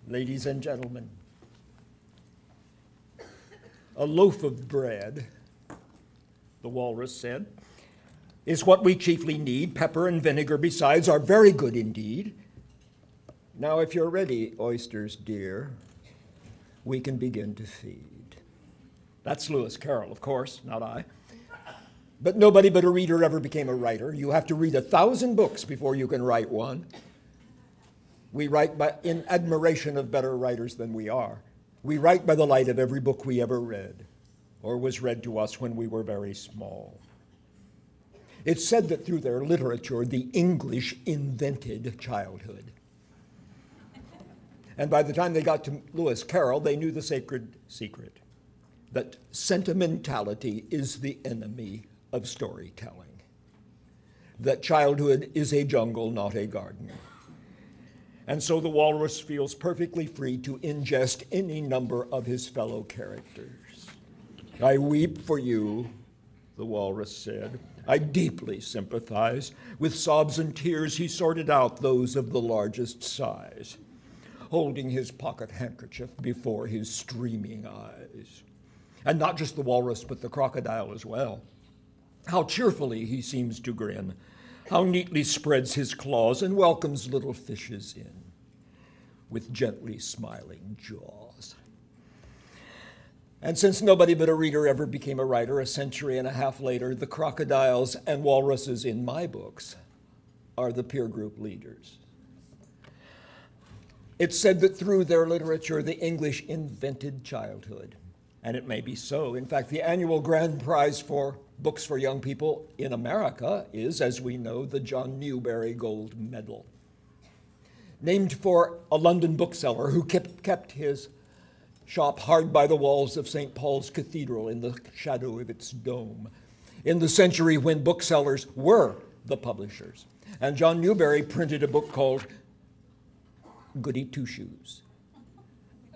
ladies and gentlemen. A loaf of bread, the walrus said, is what we chiefly need. Pepper and vinegar besides are very good indeed. Now, if you're ready, oysters dear, we can begin to feed. That's Lewis Carroll, of course, not I. But nobody but a reader ever became a writer. You have to read 1,000 books before you can write one. We write in admiration of better writers than we are. We write by the light of every book we ever read, or was read to us when we were very small. It's said that through their literature, the English invented childhood. And by the time they got to Lewis Carroll, they knew the sacred secret, that sentimentality is the enemy of storytelling, that childhood is a jungle, not a garden. And so the walrus feels perfectly free to ingest any number of his fellow characters. I weep for you, the walrus said. I deeply sympathize. With sobs and tears, he sorted out those of the largest size, holding his pocket handkerchief before his streaming eyes. And not just the walrus, but the crocodile as well. How cheerfully he seems to grin, how neatly spreads his claws and welcomes little fishes in with gently smiling jaws. And since nobody but a reader ever became a writer, a century and a half later, the crocodiles and walruses in my books are the peer group leaders. It's said that through their literature, the English invented childhood. And it may be so. In fact, the annual grand prize for books for young people in America is, as we know, the John Newbery Gold Medal, named for a London bookseller who kept his shop hard by the walls of St. Paul's Cathedral in the shadow of its dome, in the century when booksellers were the publishers. And John Newbery printed a book called Goody Two-Shoes,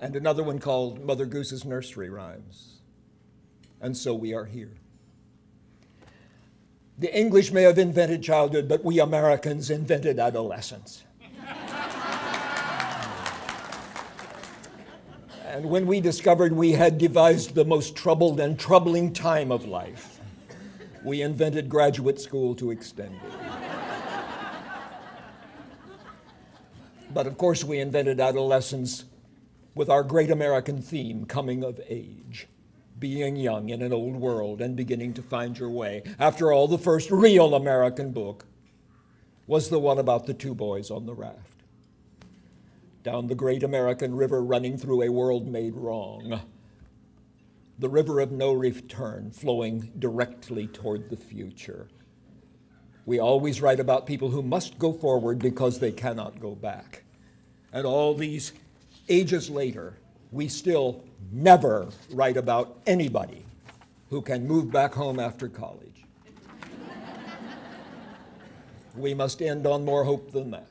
and another one called Mother Goose's Nursery Rhymes. And so we are here. The English may have invented childhood, but we Americans invented adolescence. And when we discovered we had devised the most troubled and troubling time of life, we invented graduate school to extend it. But of course, we invented adolescence with our great American theme, coming of age, being young in an old world and beginning to find your way. After all, the first real American book was the one about the two boys on the raft, down the great American river running through a world made wrong, the river of no return flowing directly toward the future. We always write about people who must go forward because they cannot go back. And all these ages later, we still never write about anybody who can move back home after college. We must end on more hope than that.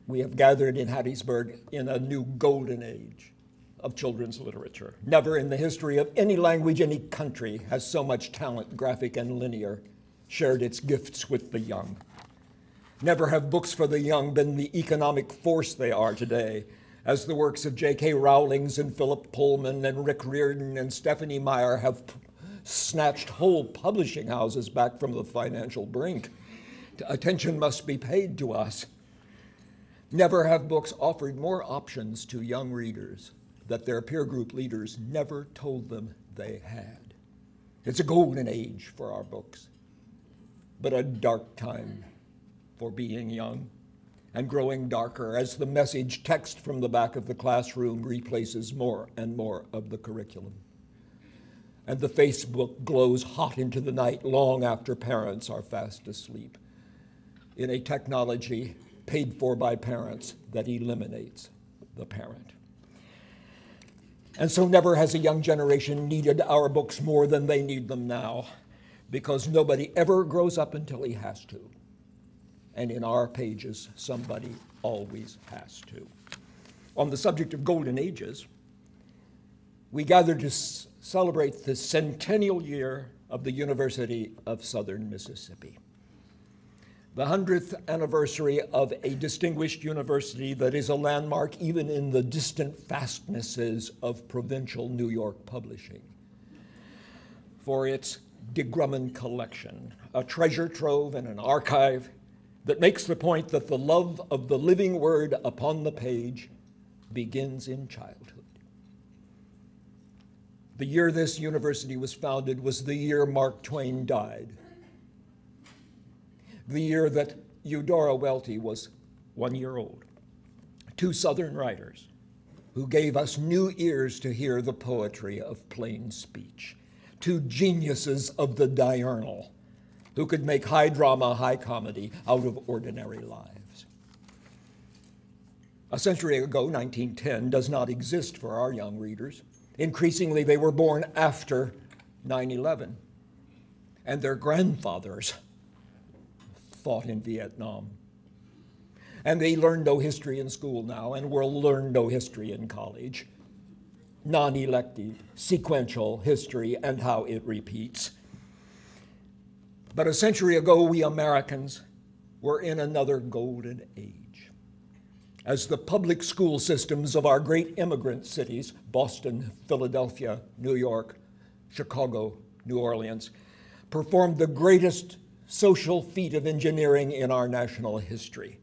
We have gathered in Hattiesburg in a new golden age of children's literature. Never in the history of any language, any country, has so much talent, graphic and linear, shared its gifts with the young. Never have books for the young been the economic force they are today, as the works of J.K. Rowling's and Philip Pullman and Rick Riordan and Stephanie Meyer have snatched whole publishing houses back from the financial brink. Attention must be paid to us. Never have books offered more options to young readers that their peer group leaders never told them they had. It's a golden age for our books, but a dark time for being young, and growing darker as the message text from the back of the classroom replaces more and more of the curriculum. And the Facebook glows hot into the night long after parents are fast asleep, in a technology paid for by parents that eliminates the parent. And so never has a young generation needed our books more than they need them now, because nobody ever grows up until he has to. And in our pages, somebody always has to. On the subject of golden ages, we gather to celebrate the centennial year of the University of Southern Mississippi. the 100th anniversary of a distinguished university that is a landmark even in the distant fastnesses of provincial New York publishing, for its de Grumman collection, a treasure trove and an archive that makes the point that the love of the living word upon the page begins in childhood. The year this university was founded was the year Mark Twain died, the year that Eudora Welty was 1 year old. Two Southern writers who gave us new ears to hear the poetry of plain speech. Two geniuses of the diurnal who could make high drama, high comedy out of ordinary lives. A century ago, 1910, does not exist for our young readers. Increasingly, they were born after 9/11, and their grandfathers fought in Vietnam. And they learn no history in school now and will learn no history in college. Non-elective, sequential history and how it repeats. But a century ago, we Americans were in another golden age. As the public school systems of our great immigrant cities, Boston, Philadelphia, New York, Chicago, New Orleans, performed the greatest social feat of engineering in our national history.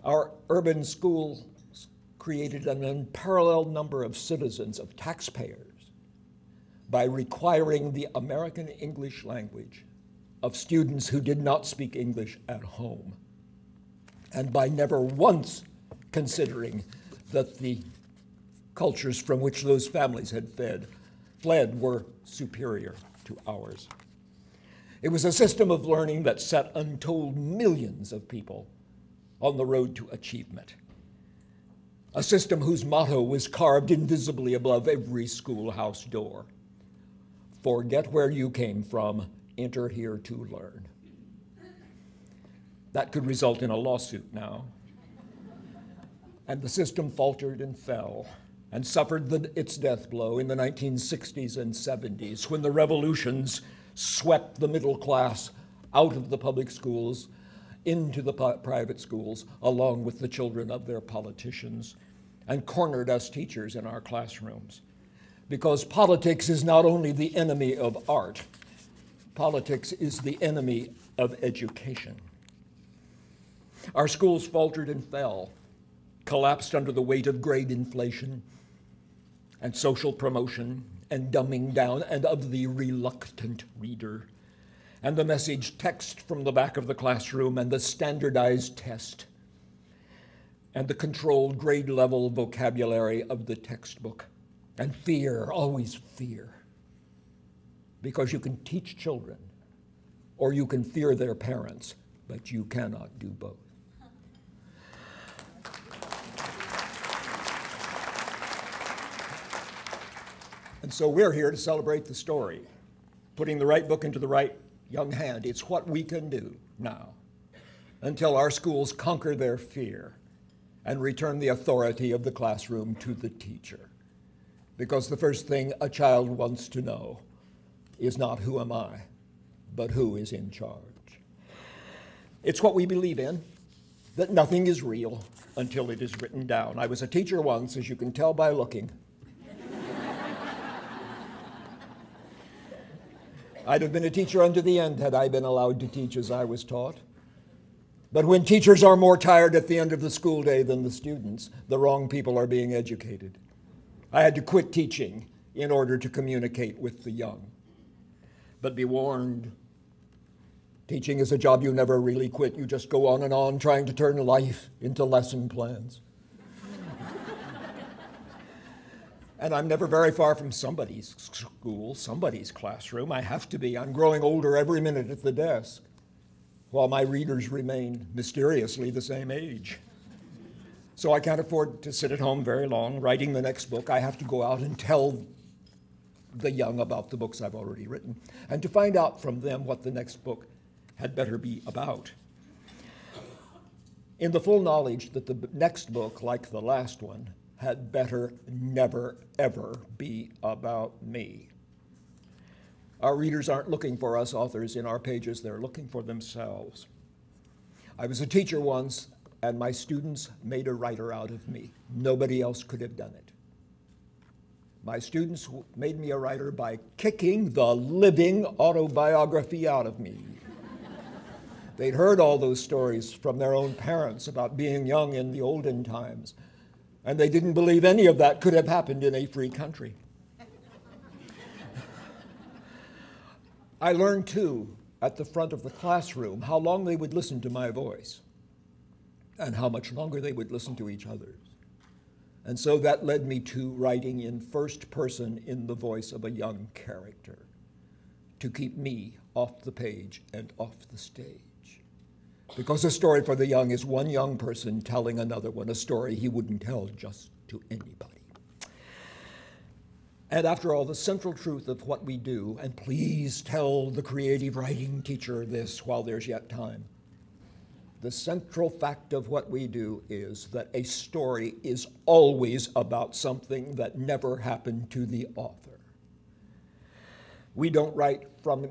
Our urban schools created an unparalleled number of citizens, of taxpayers, by requiring the American English language of students who did not speak English at home, and by never once considering that the cultures from which those families had fled were superior to ours. It was a system of learning that set untold millions of people on the road to achievement. A system whose motto was carved invisibly above every schoolhouse door: forget where you came from, enter here to learn. That could result in a lawsuit now. And the system faltered and fell and suffered its death blow in the 1960s and 70s when the revolutions swept the middle class out of the public schools into the private schools, along with the children of their politicians, and cornered us teachers in our classrooms. Because politics is not only the enemy of art, politics is the enemy of education. Our schools faltered and fell, collapsed under the weight of grade inflation and social promotion and dumbing down and of the reluctant reader, and the message text from the back of the classroom and the standardized test and the controlled grade level vocabulary of the textbook, and fear, always fear, because you can teach children or you can fear their parents, but you cannot do both. And so we're here to celebrate the story, putting the right book into the right young hand. It's what we can do now until our schools conquer their fear and return the authority of the classroom to the teacher. Because the first thing a child wants to know is not who am I, but who is in charge. It's what we believe in, that nothing is real until it is written down. I was a teacher once, as you can tell by looking. I'd have been a teacher unto the end had I been allowed to teach as I was taught. But when teachers are more tired at the end of the school day than the students, the wrong people are being educated. I had to quit teaching in order to communicate with the young. But be warned, teaching is a job you never really quit. You just go on and on trying to turn life into lesson plans. And I'm never very far from somebody's school, somebody's classroom. I have to be. I'm growing older every minute at the desk, while my readers remain mysteriously the same age. So I can't afford to sit at home very long writing the next book. I have to go out and tell the young about the books I've already written, and to find out from them what the next book had better be about. In the full knowledge that the next book, like the last one, had better never, ever be about me. Our readers aren't looking for us authors in our pages, they're looking for themselves. I was a teacher once, and my students made a writer out of me. Nobody else could have done it. My students made me a writer by kicking the living autobiography out of me. They'd heard all those stories from their own parents about being young in the olden times, and they didn't believe any of that could have happened in a free country. I learned, too, at the front of the classroom, how long they would listen to my voice and how much longer they would listen to each other's. And so that led me to writing in first person in the voice of a young character to keep me off the page and off the stage. Because a story for the young is one young person telling another one a story he wouldn't tell just to anybody. And after all, the central truth of what we do, and please tell the creative writing teacher this while there's yet time, the central fact of what we do is that a story is always about something that never happened to the author. We don't write from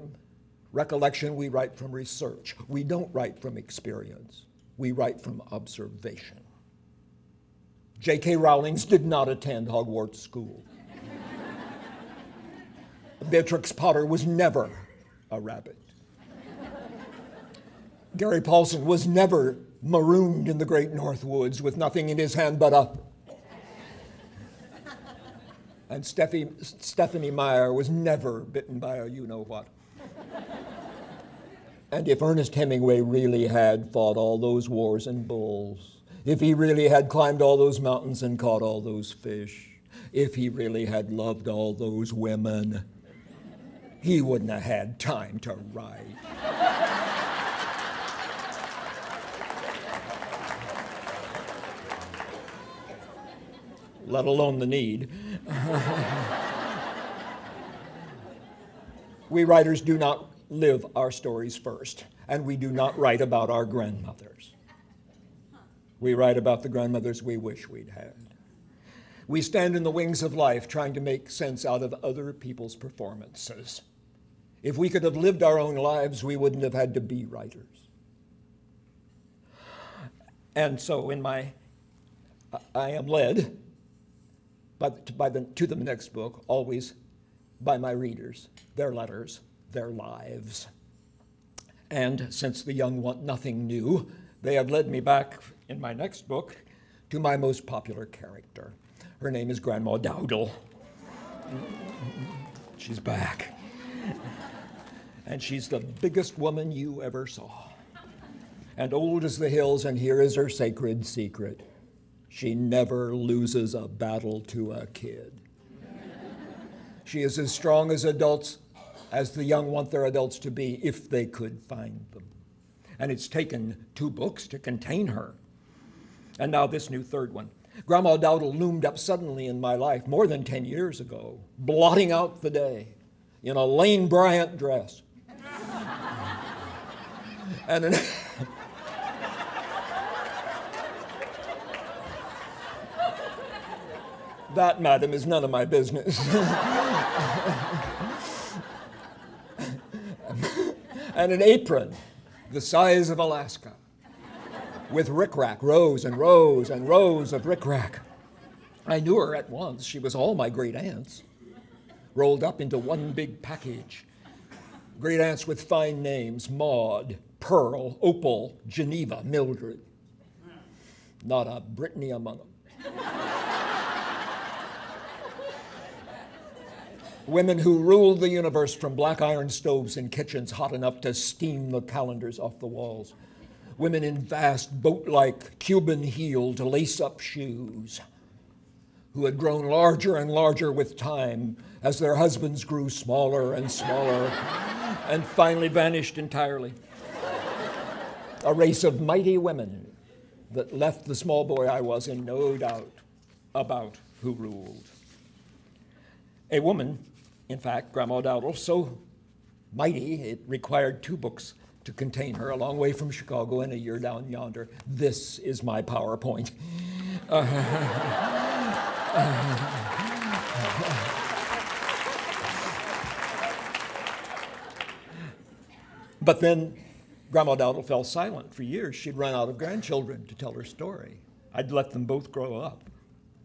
recollection, we write from research. We don't write from experience, we write from observation. J.K. Rowling did not attend Hogwarts School. Beatrix Potter was never a rabbit. Gary Paulson was never marooned in the great North Woods with nothing in his hand but a... And Stephanie Meyer was never bitten by a you-know-what. And if Ernest Hemingway really had fought all those wars and bulls, if he really had climbed all those mountains and caught all those fish, if he really had loved all those women, he wouldn't have had time to write. Let alone the need. We writers do not live our stories first, and we do not write about our grandmothers. We write about the grandmothers we wish we'd had. We stand in the wings of life trying to make sense out of other people's performances. If we could have lived our own lives, we wouldn't have had to be writers. And so I am led to the next book, always by my readers, their letters, their lives. And since the young want nothing new, they have led me back in my next book to my most popular character. Her name is Grandma Dowdle. She's back. And she's the biggest woman you ever saw. And old as the hills, and here is her sacred secret. She never loses a battle to a kid. She is as strong as adults as the young want their adults to be if they could find them. And it's taken 2 books to contain her. And now this new third one. Grandma Dowdle loomed up suddenly in my life more than 10 years ago, blotting out the day in a Lane Bryant dress. And that, madam, is none of my business. And an apron the size of Alaska, with rickrack, rows and rows and rows of rickrack. I knew her at once. She was all my great aunts, rolled up into one big package. Great aunts with fine names: Maud, Pearl, Opal, Geneva, Mildred. Not a Brittany among them. Women who ruled the universe from black iron stoves in kitchens hot enough to steam the calendars off the walls. Women in vast boat-like Cuban-heeled lace-up shoes who had grown larger and larger with time as their husbands grew smaller and smaller and finally vanished entirely. A race of mighty women that left the small boy I was in no doubt about who ruled. A woman, in fact, Grandma Dowdle, so mighty it required 2 books to contain her, a long way from Chicago and a year down yonder. This is my PowerPoint. But then Grandma Dowdle fell silent for years. She'd run out of grandchildren to tell her story. I'd let them both grow up.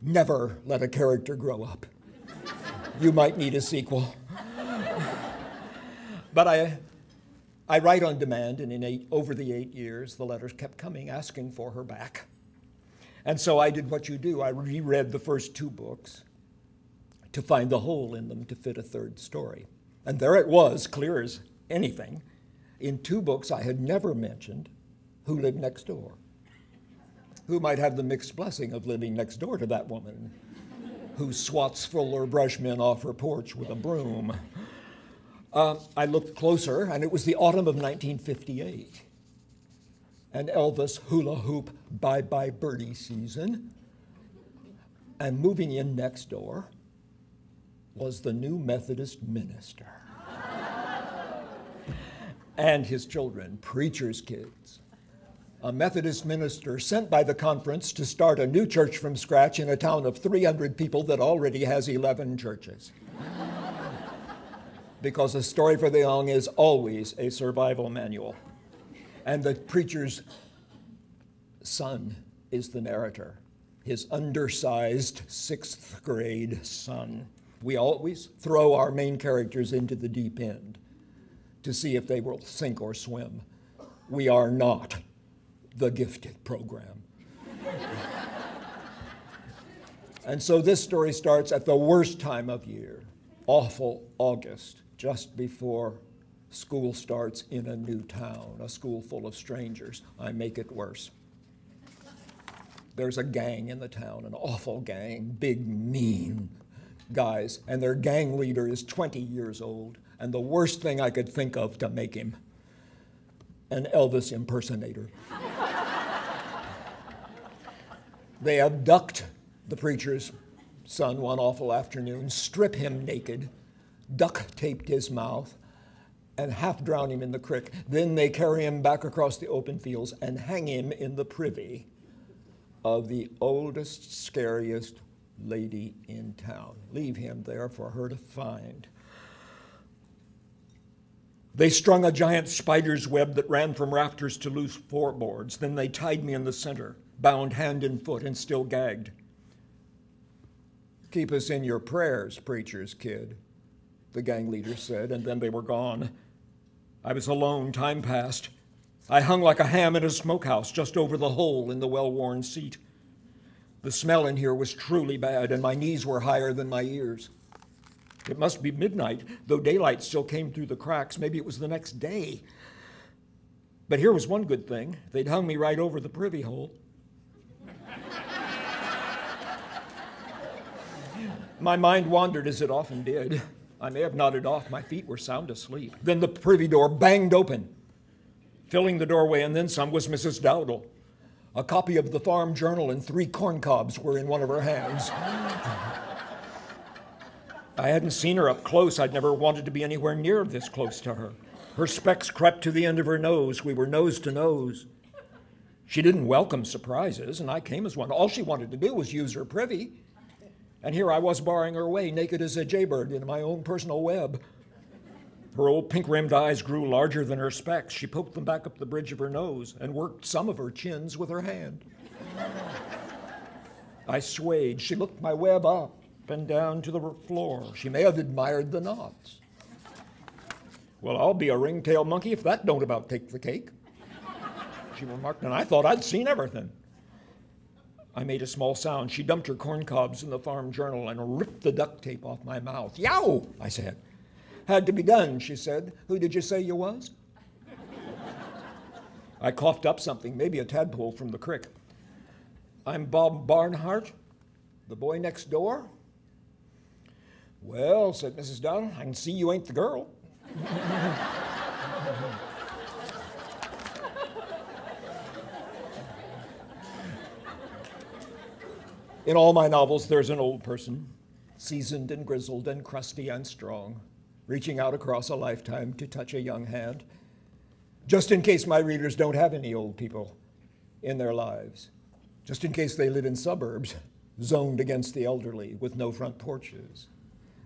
Never let a character grow up. You might need a sequel. But I write on demand, and over the 8 years, the letters kept coming, asking for her back. And so I did what you do. I reread the first 2 books to find the hole in them to fit a third story. And there it was, clear as anything. In 2 books, I had never mentioned who lived next door. Who might have the mixed blessing of living next door to that woman who swats Fuller Brushman off her porch with a broom. I looked closer, and it was the autumn of 1958. And Elvis hula hoop bye-bye birdie season. And moving in next door was the new Methodist minister. And his children, preacher's kids. A Methodist minister sent by the conference to start a new church from scratch in a town of 300 people that already has 11 churches. Because a story for the young is always a survival manual. And the preacher's son is the narrator, his undersized 6th grade son. We always throw our main characters into the deep end to see if they will sink or swim. We are not the gifted program. And so this story starts at the worst time of year, awful August, just before school starts in a new town, a school full of strangers. I make it worse. There's a gang in the town, an awful gang, big, mean guys, and their gang leader is 20 years old, and the worst thing I could think of to make him an Elvis impersonator. They abduct the preacher's son one awful afternoon, strip him naked, duct-taped his mouth, and half drown him in the creek. Then they carry him back across the open fields and hang him in the privy of the oldest, scariest lady in town. Leave him there for her to find. They strung a giant spider's web that ran from rafters to loose floorboards. Then they tied me in the center, bound hand and foot and still gagged. Keep us in your prayers, preacher's kid, the gang leader said, and then they were gone. I was alone. Time passed. I hung like a ham in a smokehouse just over the hole in the well-worn seat. The smell in here was truly bad, and my knees were higher than my ears. It must be midnight, though daylight still came through the cracks. Maybe it was the next day. But here was one good thing. They'd hung me right over the privy hole. My mind wandered, as it often did. I may have nodded off. My feet were sound asleep. Then the privy door banged open. Filling the doorway and then some was Mrs. Dowdle. A copy of the Farm Journal and 3 corn cobs were in one of her hands. I hadn't seen her up close. I'd never wanted to be anywhere near this close to her. Her specs crept to the end of her nose. We were nose to nose. She didn't welcome surprises, and I came as one. All she wanted to do was use her privy. And here I was barring her way, naked as a jaybird in my own personal web. Her old pink-rimmed eyes grew larger than her specs. She poked them back up the bridge of her nose and worked some of her chins with her hand. I swayed. She looked my web up and down to the floor. She may have admired the knots. Well, I'll be a ringtail monkey if that don't about take the cake, she remarked, and I thought I'd seen everything. I made a small sound. She dumped her corn cobs in the Farm Journal and ripped the duct tape off my mouth. Yow, I said. Had to be done, she said. Who did you say you was? I coughed up something, maybe a tadpole from the creek. I'm Bob Barnhart, the boy next door. Well, said Mrs. Dowdle, I can see you ain't the girl. In all my novels, there's an old person, seasoned and grizzled and crusty and strong, reaching out across a lifetime to touch a young hand, just in case my readers don't have any old people in their lives, just in case they live in suburbs, zoned against the elderly with no front porches,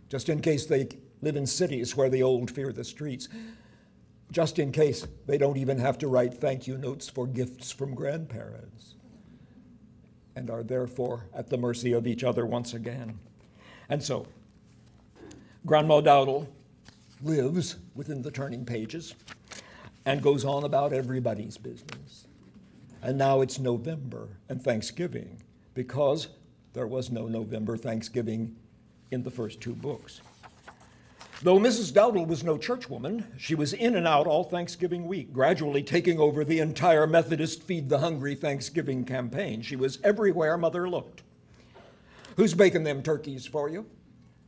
just in case they live in cities where the old fear the streets. just in case they don't even have to write thank you notes for gifts from grandparents, and are therefore at the mercy of each other once again. And so, Grandma Dowdle lives within the turning pages and goes on about everybody's business. And now it's November and Thanksgiving, because there was no November Thanksgiving in the first two books. Though Mrs. Dowdle was no churchwoman, she was in and out all Thanksgiving week, gradually taking over the entire Methodist Feed the Hungry Thanksgiving campaign. She was everywhere Mother looked. "Who's baking them turkeys for you?"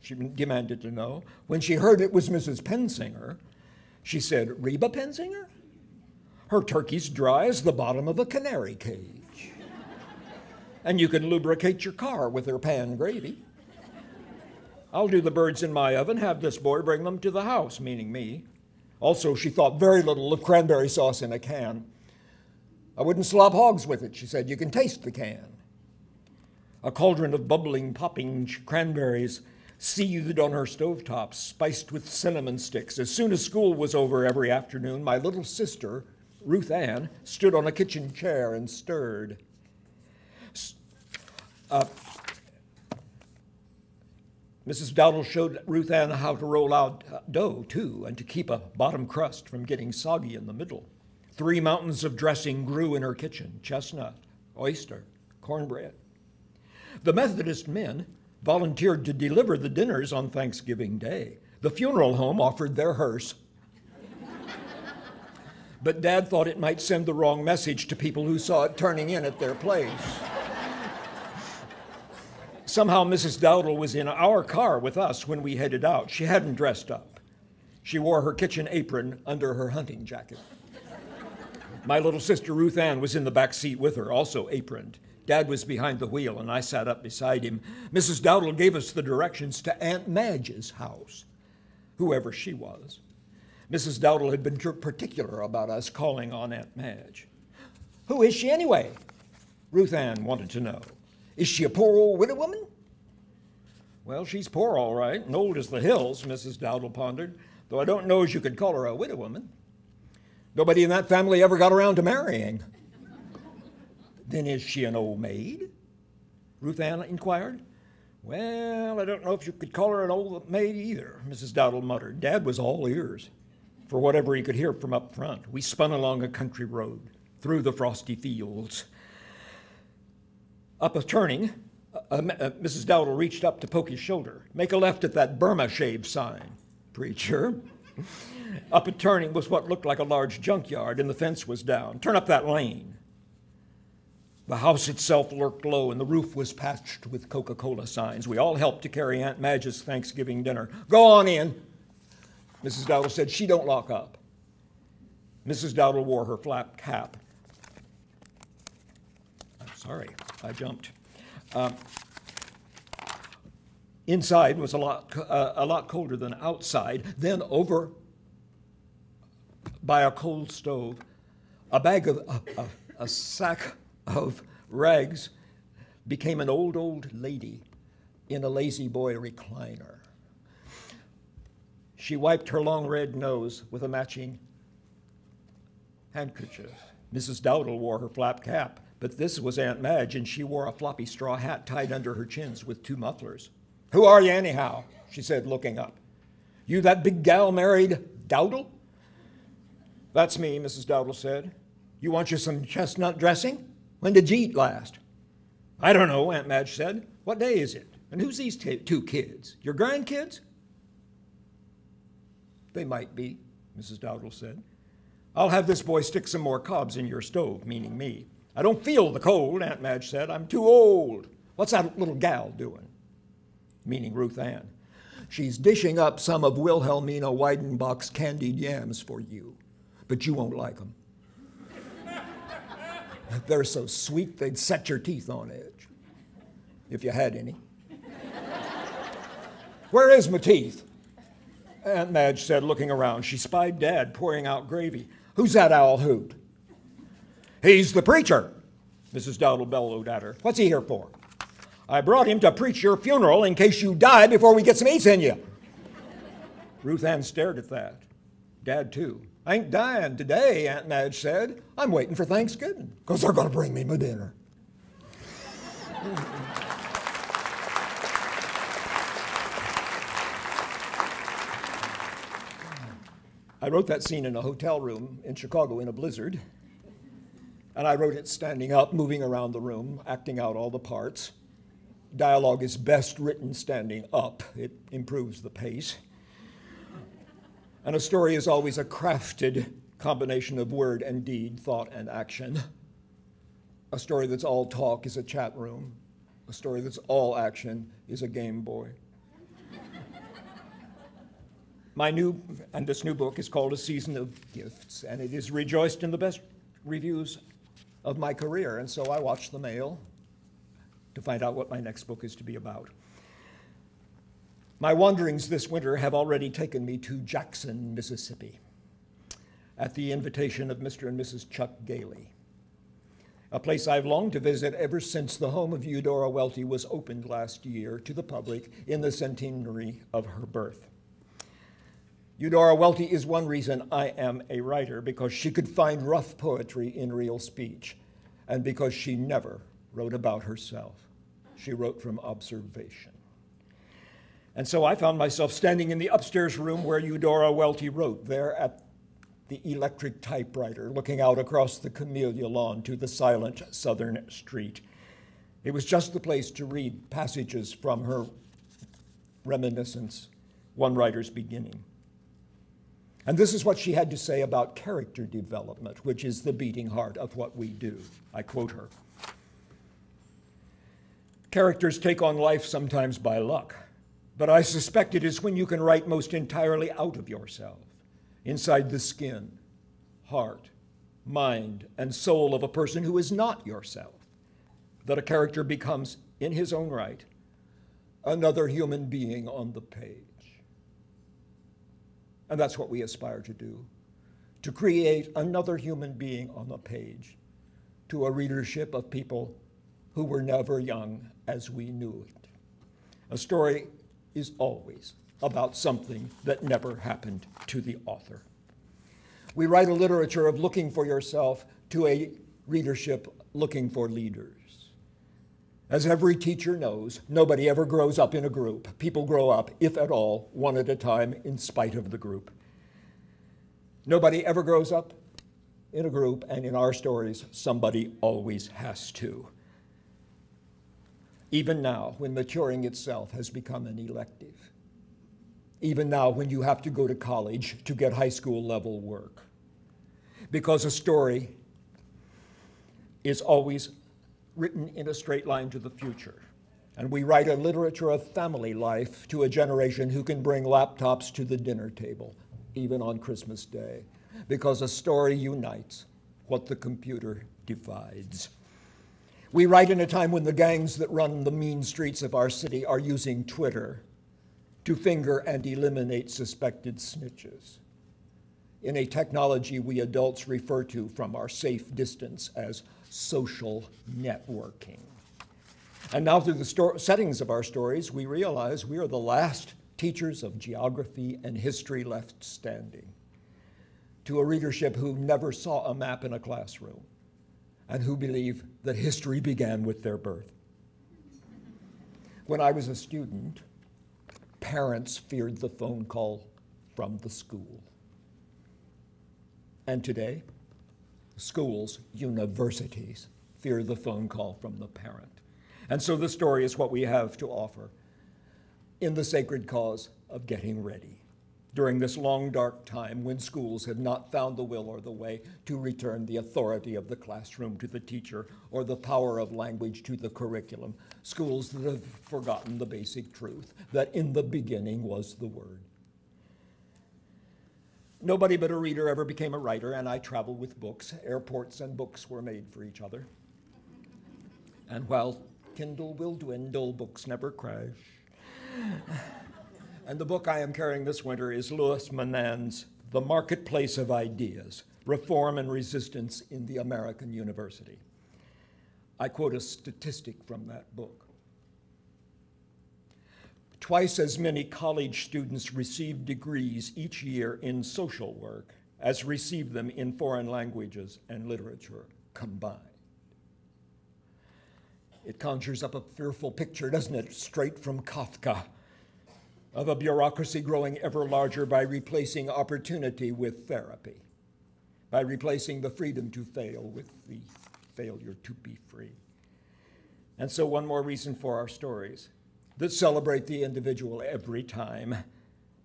she demanded to know. When she heard it was Mrs. Pensinger, she said, "Reba Pensinger? Her turkey's dry as the bottom of a canary cage. And you can lubricate your car with her pan gravy. I'll do the birds in my oven, have this boy bring them to the house," meaning me. Also, she thought very little of cranberry sauce in a can. "I wouldn't slop hogs with it," she said. "You can taste the can." A cauldron of bubbling, popping cranberries seethed on her stovetop, spiced with cinnamon sticks. As soon as school was over every afternoon, my little sister, Ruth Ann, stood on a kitchen chair and stirred. Mrs. Dowdle showed Ruth Ann how to roll out dough, too, and to keep a bottom crust from getting soggy in the middle. 3 mountains of dressing grew in her kitchen: chestnut, oyster, cornbread. The Methodist men volunteered to deliver the dinners on Thanksgiving Day. The funeral home offered their hearse. But Dad thought it might send the wrong message to people who saw it turning in at their place. Somehow Mrs. Dowdle was in our car with us when we headed out. She hadn't dressed up. She wore her kitchen apron under her hunting jacket. My little sister Ruth Ann was in the back seat with her, also aproned. Dad was behind the wheel, and I sat up beside him. Mrs. Dowdle gave us the directions to Aunt Madge's house, whoever she was. Mrs. Dowdle had been particular about us calling on Aunt Madge. "Who is she anyway?" Ruth Ann wanted to know. "Is she a poor old widow woman?" "Well, she's poor all right, and old as the hills," Mrs. Dowdle pondered, "though I don't know as you could call her a widow woman. Nobody in that family ever got around to marrying." "Then is she an old maid?" Ruth Ann inquired. "Well, I don't know if you could call her an old maid either," Mrs. Dowdle muttered. Dad was all ears for whatever he could hear from up front. We spun along a country road, through the frosty fields. Up a turning, Mrs. Dowdle reached up to poke his shoulder. "Make a left at that Burma shave sign, preacher." Up a turning was what looked like a large junkyard, and the fence was down. "Turn up that lane." The house itself lurked low, and the roof was patched with Coca-Cola signs. We all helped to carry Aunt Madge's Thanksgiving dinner. "Go on in," Mrs. Dowdle said. "She don't lock up." Mrs. Dowdle wore her flap cap. Sorry, I jumped. Inside was a lot colder than outside. Then over by a cold stove, a sack of rags became an old lady in a lazy boy recliner. She wiped her long red nose with a matching handkerchief. Mrs. Dowdle wore her flap cap, but this was Aunt Madge, and she wore a floppy straw hat tied under her chins with 2 mufflers. "Who are you anyhow?" she said, looking up. "You that big gal married Dowdle?" "That's me," Mrs. Dowdle said. "You want you some chestnut dressing? When did you eat last?" "I don't know," Aunt Madge said. "What day is it? And who's these 2 kids? Your grandkids?" "They might be," Mrs. Dowdle said. "I'll have this boy stick some more cobs in your stove," meaning me. "I don't feel the cold," Aunt Madge said. "I'm too old." "What's that little gal doing?" Meaning Ruth Ann. "She's dishing up some of Wilhelmina Weidenbach's candied yams for you, but you won't like them. They're so sweet they'd set your teeth on edge, if you had any." "Where is my teeth?" Aunt Madge said, looking around. She spied Dad pouring out gravy. "Who's that owl hoot?" "He's the preacher," Mrs. Dowdle bellowed at her. "What's he here for?" "I brought him to preach your funeral in case you die before we get some eats in you." Ruth Ann stared at that. Dad, too. "I ain't dying today," Aunt Madge said. "I'm waiting for Thanksgiving, because they're going to bring me my dinner." I wrote that scene in a hotel room in Chicago in a blizzard. And I wrote it standing up, moving around the room, acting out all the parts. Dialogue is best written standing up. It improves the pace. And a story is always a crafted combination of word and deed, thought and action. A story that's all talk is a chat room. A story that's all action is a Game Boy. This new book is called A Season of Gifts, and it is rejoiced in the best reviews of my career, and so I watch the mail to find out what my next book is to be about. My wanderings this winter have already taken me to Jackson, Mississippi, at the invitation of Mr. and Mrs. Chuck Gailey, a place I've longed to visit ever since the home of Eudora Welty was opened last year to the public in the centenary of her birth. Eudora Welty is one reason I am a writer, because she could find rough poetry in real speech, and because she never wrote about herself. She wrote from observation. And so I found myself standing in the upstairs room where Eudora Welty wrote, there at the electric typewriter, looking out across the camellia lawn to the silent southern street. It was just the place to read passages from her reminiscence, One Writer's Beginning. And this is what she had to say about character development, which is the beating heart of what we do. I quote her. "Characters take on life sometimes by luck, but I suspect it is when you can write most entirely out of yourself, inside the skin, heart, mind, and soul of a person who is not yourself, that a character becomes, in his own right, another human being on the page." And that's what we aspire to do, to create another human being on the page, to a readership of people who were never young as we knew it. A story is always about something that never happened to the author. We write a literature of looking for yourself to a readership looking for leaders. As every teacher knows, nobody ever grows up in a group. People grow up, if at all, one at a time, in spite of the group. Nobody ever grows up in a group, and in our stories, somebody always has to. Even now, when maturing itself has become an elective. Even now, when you have to go to college to get high school level work. Because a story is always written in a straight line to the future. And we write a literature of family life to a generation who can bring laptops to the dinner table, even on Christmas Day, because a story unites what the computer divides. We write in a time when the gangs that run the mean streets of our city are using Twitter to finger and eliminate suspected snitches, in a technology we adults refer to from our safe distance as social networking. And now through the settings of our stories, we realize we are the last teachers of geography and history left standing, to a readership who never saw a map in a classroom and who believe that history began with their birth. When I was a student, parents feared the phone call from the school. And today, schools, universities, fear the phone call from the parent. And so the story is what we have to offer in the sacred cause of getting ready during this long, dark time when schools have not found the will or the way to return the authority of the classroom to the teacher or the power of language to the curriculum. Schools that have forgotten the basic truth that in the beginning was the Word. Nobody but a reader ever became a writer, and I travel with books. Airports and books were made for each other. And while Kindle will dwindle, books never crash. And the book I am carrying this winter is Louis Menand's The Marketplace of Ideas, Reform and Resistance in the American University. I quote a statistic from that book. Twice as many college students receive degrees each year in social work as received them in foreign languages and literature combined. It conjures up a fearful picture, doesn't it, straight from Kafka, of a bureaucracy growing ever larger by replacing opportunity with therapy, by replacing the freedom to fail with the failure to be free. And so one more reason for our stories that celebrate the individual every time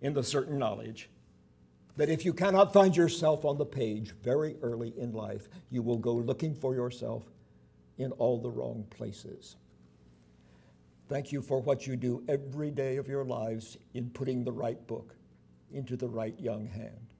in the certain knowledge that if you cannot find yourself on the page very early in life, you will go looking for yourself in all the wrong places. Thank you for what you do every day of your lives in putting the right book into the right young hand.